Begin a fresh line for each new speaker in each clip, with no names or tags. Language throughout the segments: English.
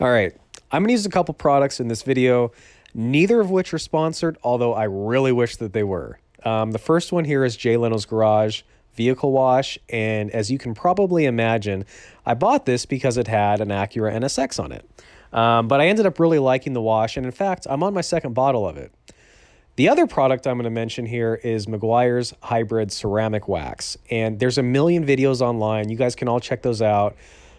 All right, I'm gonna use a couple products in this video, neither of which are sponsored, although I really wish that they were. The first one here is Jay Leno's Garage Vehicle Wash, and as you can probably imagine, I bought this because it had an Acura NSX on it. But I ended up really liking the wash, and in fact, I'm on my second bottle of it. The other product I'm going to mention here is Meguiar's Hybrid Ceramic Wax, and there's a million videos online. You guys can all check those out.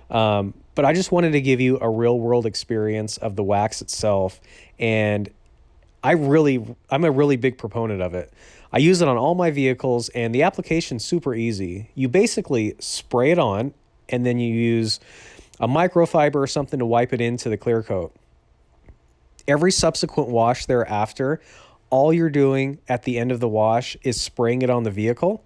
But I just wanted to give you a real world experience of the wax itself, and I'm a really big proponent of it. I use it on all my vehicles, and the application's super easy. You basically spray it on, and then you use a microfiber or something to wipe it into the clear coat. Every subsequent wash thereafter, all you're doing at the end of the wash is spraying it on the vehicle,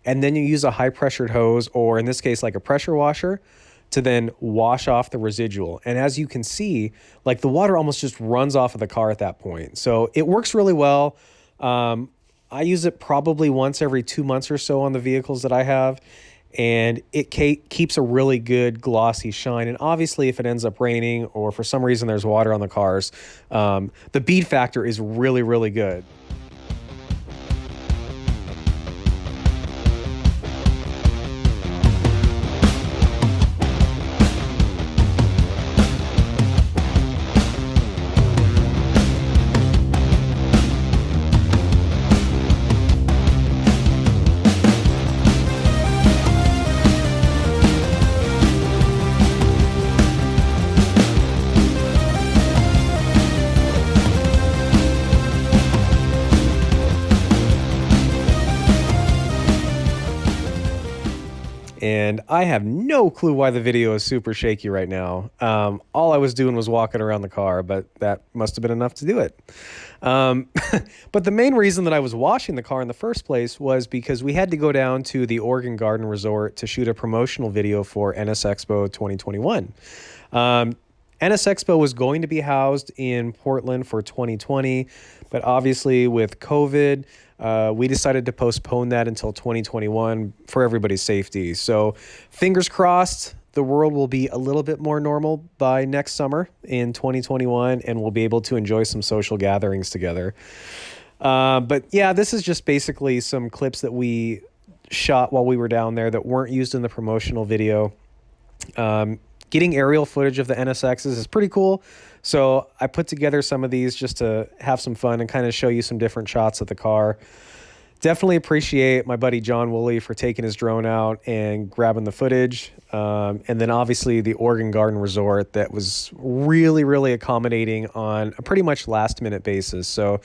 and then you use a high pressured hose, or in this case, like a pressure washer, to then wash off the residual. And as you can see, like the water almost just runs off of the car at that point. So it works really well. I use it probably once every 2 months or so on the vehicles that I have, and it keeps a really good glossy shine. And obviously if it ends up raining or for some reason there's water on the cars, the bead factor is really, really good. And I have no clue why the video is super shaky right now. All I was doing was walking around the car, but that must have been enough to do it. But the main reason that I was washing the car in the first place was because we had to go down to the Oregon Garden Resort to shoot a promotional video for NSXPO 2021. NSXPO was going to be housed in Portland for 2020, but obviously with COVID, we decided to postpone that until 2021 for everybody's safety. So fingers crossed, the world will be a little bit more normal by next summer in 2021, and we'll be able to enjoy some social gatherings together. But yeah, this is just basically some clips that we shot while we were down there that weren't used in the promotional video. Getting aerial footage of the NSXs is pretty cool. So I put together some of these just to have some fun and kind of show you some different shots of the car. Definitely appreciate my buddy John Woolley for taking his drone out and grabbing the footage. And then obviously the Oregon Garden Resort that was really, really accommodating on a pretty much last minute basis. So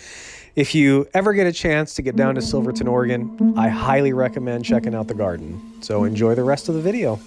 if you ever get a chance to get down to Silverton, Oregon, I highly recommend checking out the garden. So enjoy the rest of the video.